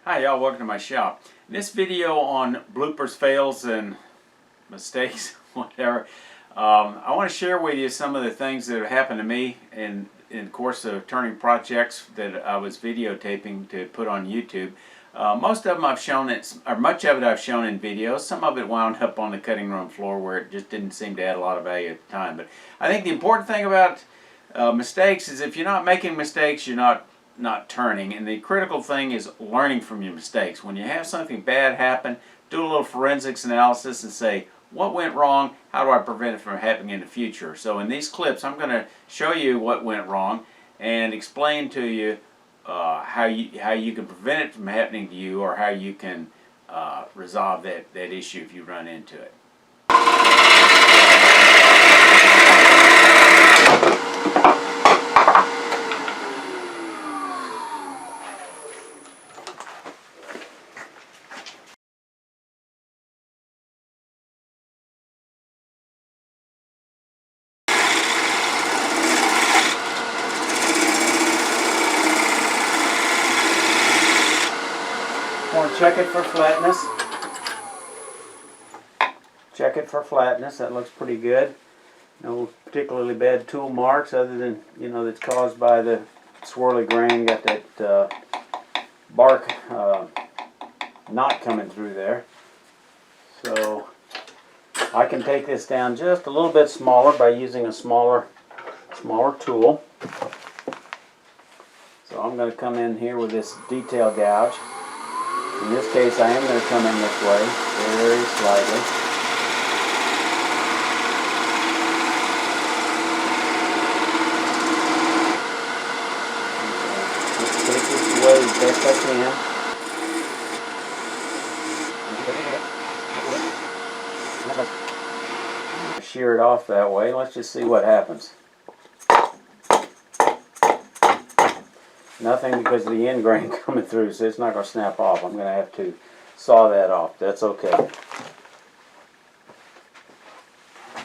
Hi y'all, welcome to my shop. In this video on bloopers, fails, and mistakes, whatever, I want to share with you some of the things that have happened to me in the course of turning projects that I was videotaping to put on YouTube. Most of them I've shown or much of it I've shown in videos. Some of it wound up on the cutting room floor where it just didn't seem to add a lot of value at the time. But I think the important thing about mistakes is if you're not making mistakes, you're not turning, and the critical thing is learning from your mistakes. When you have something bad happen, do a little forensics analysis and say, what went wrong? How do I prevent it from happening in the future? So in these clips I'm going to show you what went wrong and explain to you how you can prevent it from happening to you, or how you can resolve that issue if you run into it. Want to check it for flatness. Check it for flatness. That looks pretty good. No particularly bad tool marks, other than, you know, that's caused by the swirly grain. Got that bark knot coming through there. So I can take this down just a little bit smaller by using a smaller tool. So I'm going to come in here with this detail gouge. In this case, I am going to come in this way, very slightly. Just take this away as best I can. Shear it off that way. Let's just see what happens. Nothing, because of the end grain coming through, so it's not going to snap off. I'm going to have to saw that off. That's okay.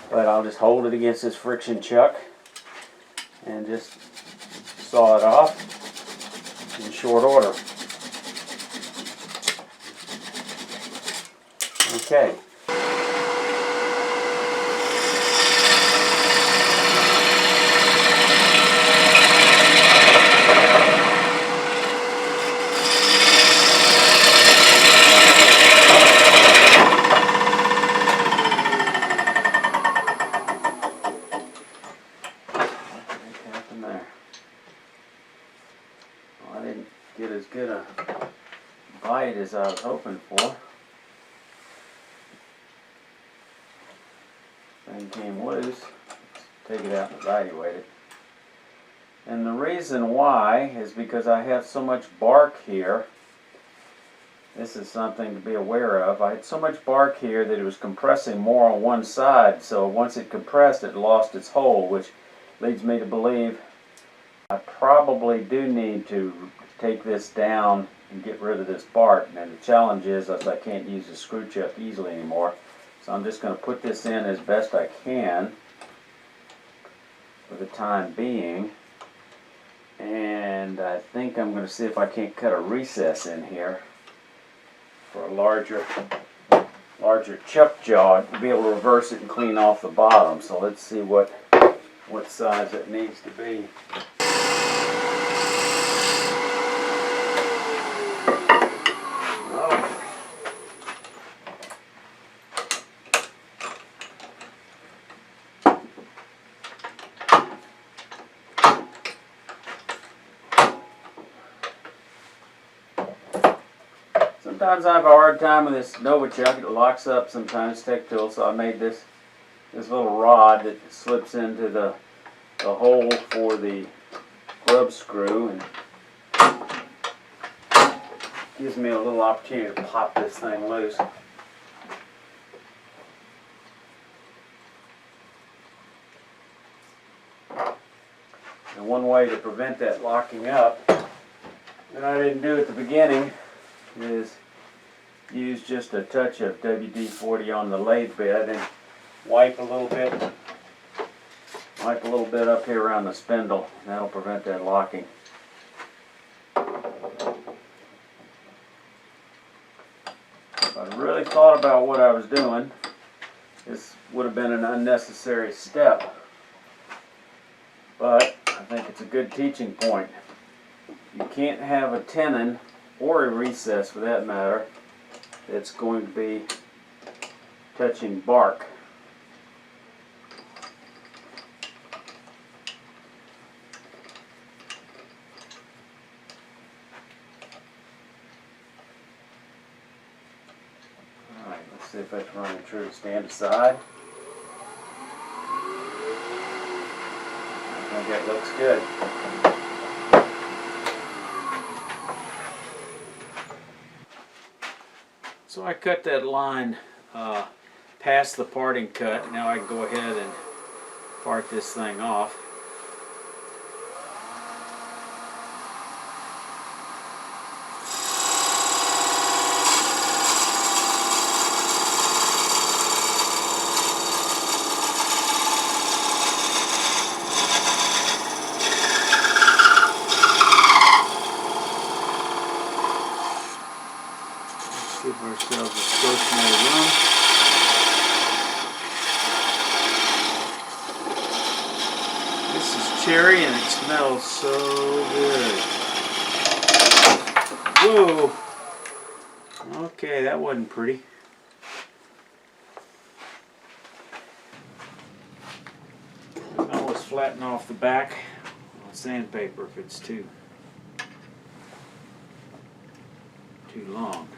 But I'll just hold it against this friction chuck and just saw it off in short order. Okay. I didn't get as good a bite as I was hoping for. Thing came loose. Let's take it out and evaluate it. And the reason why is because I have so much bark here. This is something to be aware of. I had so much bark here that it was compressing more on one side, so once it compressed it lost its hold, which leads me to believe I probably do need to take this down and get rid of this bark. Now the challenge is I can't use the screw chuck easily anymore, so I'm just going to put this in as best I can for the time being, and I think I'm going to see if I can't cut a recess in here for a larger chuck jaw to be able to reverse it and clean off the bottom. So let's see what size it needs to be. Sometimes I have a hard time with this Nova chuck. It locks up sometimes, tech tool, so I made this little rod that slips into the hole for the grub screw and gives me a little opportunity to pop this thing loose. And one way to prevent that locking up that I didn't do at the beginning is use just a touch of WD-40 on the lathe bed and wipe a little bit up here around the spindle. That'll prevent that locking. I really thought about what I was doing, this would have been an unnecessary step. But I think it's a good teaching point. You can't have a tenon, or a recess for that matter, that's going to be touching bark. Alright, let's see if that's running true. Stand aside. I think that looks good. So I cut that line past the parting cut. Now I can go ahead and part this thing off. Give ourselves a stationary run. This is cherry and it smells so good. Whoa! Okay, that wasn't pretty. I can always flatten off the back on sandpaper if it's too long.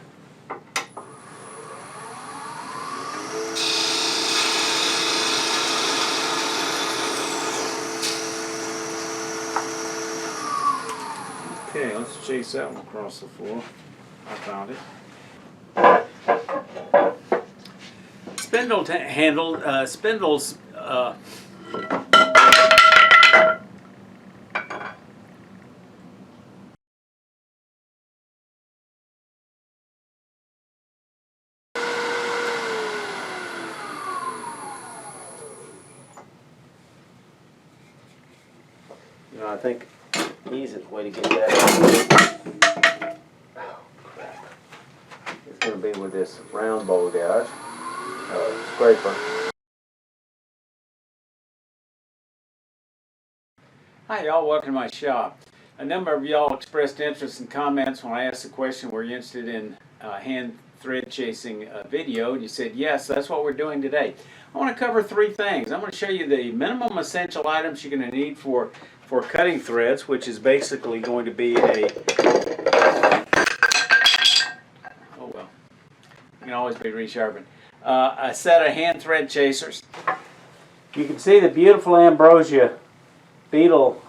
Okay, let's chase that one across the floor. I found it. Spindle handled spindles. I think the easiest way to get that is going to be with this round bowl gouge scraper. Hi y'all, welcome to my shop. A number of y'all expressed interest in comments when I asked the question, were you interested in hand thread chasing video, and you said yes, that's what we're doing today. I want to cover three things. I'm going to show you the minimum essential items you're going to need for cutting threads, which is basically going to be a, oh well, it can always be resharpened, a set of hand thread chasers. You can see the beautiful ambrosia beetle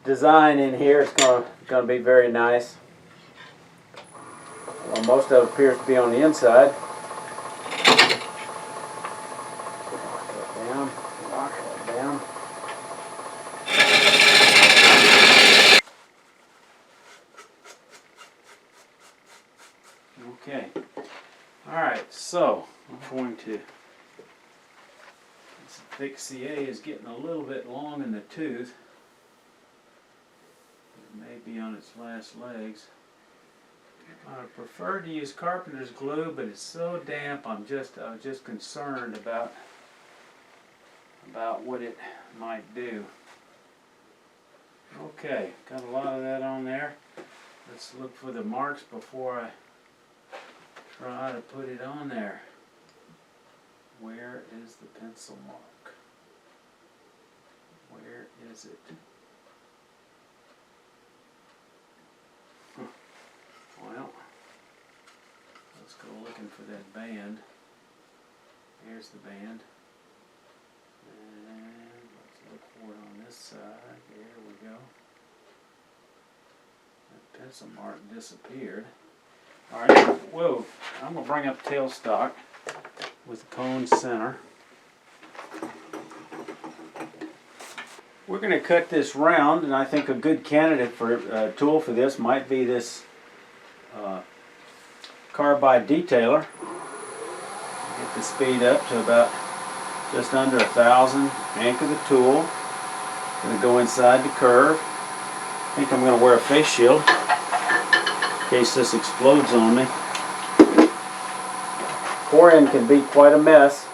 design in here. It's going to be very nice. Well, most of it appears to be on the inside. Okay, alright, so I'm going to, this thick CA is getting a little bit long in the tooth. It may be on its last legs. I prefer to use carpenter's glue, but it's so damp I was just concerned about what it might do. Okay, got a lot of that on there. Let's look for the marks before I try to put it on there. Where is the pencil mark? Where is it? Well, let's go looking for that band. Here's the band. And let's look for it on this side. There we go. That pencil mark disappeared. Alright, whoa, I'm going to bring up tailstock with the cone center. We're going to cut this round, and I think a good candidate for tool for this might be this Carbide detailer. Get the speed up to about just under 1,000. Anchor the tool. Going to go inside the curve. I think I'm going to wear a face shield. case this explodes on me. Core end can be quite a mess.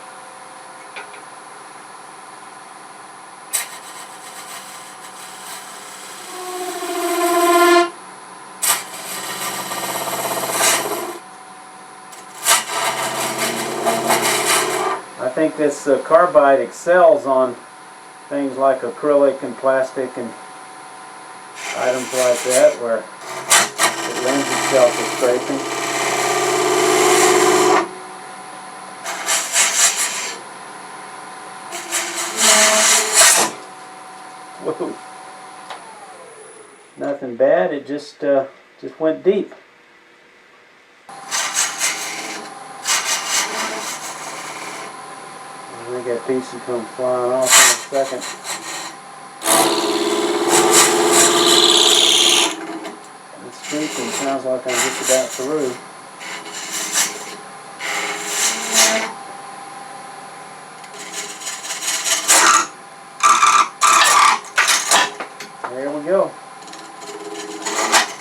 I think this Carbide excels on things like acrylic and plastic and items like that, where it lends itself to scraping. Whoa. Nothing bad, it just went deep. I think that piece will come flying off in a second. It's squeaking, sounds like I'm just about through. There we go.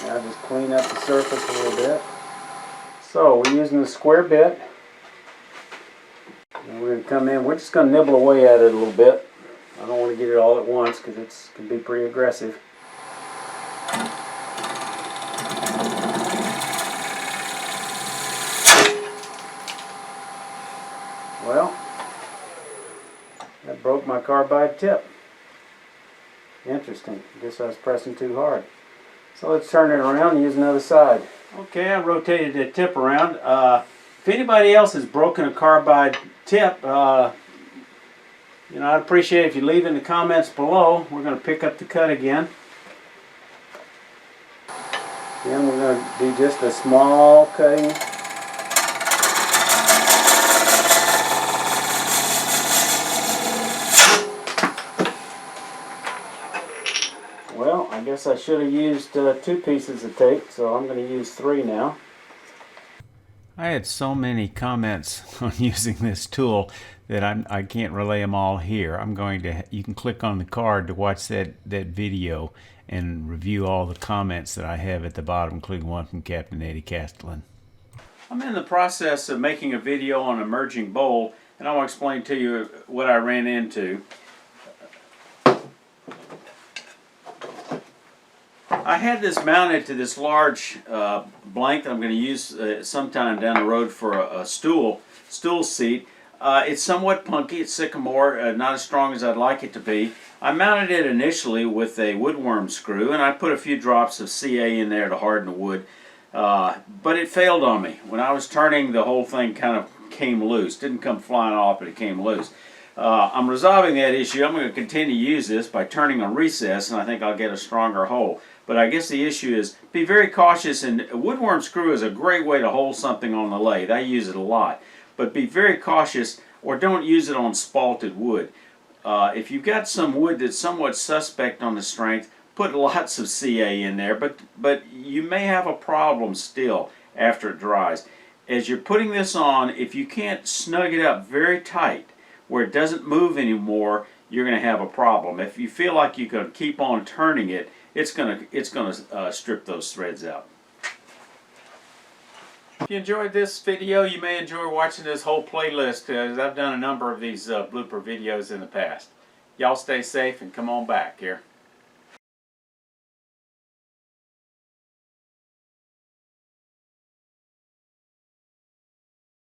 Now just clean up the surface a little bit. So we're using the square bit. And we're going to come in, we're just going to nibble away at it a little bit. I don't want to get it all at once because it can be pretty aggressive. Well, that broke my carbide tip. Interesting. I guess I was pressing too hard. So let's turn it around and use another side. Okay, I rotated the tip around. If anybody else has broken a carbide tip, you know, I'd appreciate it if you leave in the comments below. We're going to pick up the cut again. Then we're going to do just a small cutting. Well, I guess I should have used 2 pieces of tape, so I'm going to use 3 now. I had so many comments on using this tool that I can't relay them all here. You can click on the card to watch that video and review all the comments that I have at the bottom, including one from Captain Eddie Castellan. I'm in the process of making a video on a merging bowl, and I want to explain to you what I ran into. I had this mounted to this large blank that I'm going to use sometime down the road for a stool seat. It's somewhat punky, it's sycamore, not as strong as I'd like it to be. I mounted it initially with a Woodworm screw, and I put a few drops of CA in there to harden the wood, but it failed on me. When I was turning, the whole thing kind of came loose. Didn't come flying off, but it came loose. I'm resolving that issue. I'm going to continue to use this by turning a recess, and I think I'll get a stronger hole. But I guess the issue is be very cautious, and a Woodworm screw is a great way to hold something on the lathe. I use it a lot. But be very cautious, or don't use it on spalted wood. If you've got some wood that's somewhat suspect on the strength, put lots of CA in there, but you may have a problem still after it dries. As you're putting this on, if you can't snug it up very tight where it doesn't move anymore, you're going to have a problem. If you feel like you can keep on turning it, it's going to strip those threads out. If you enjoyed this video, you may enjoy watching this whole playlist, as I've done a number of these blooper videos in the past. Y'all stay safe and come on back here.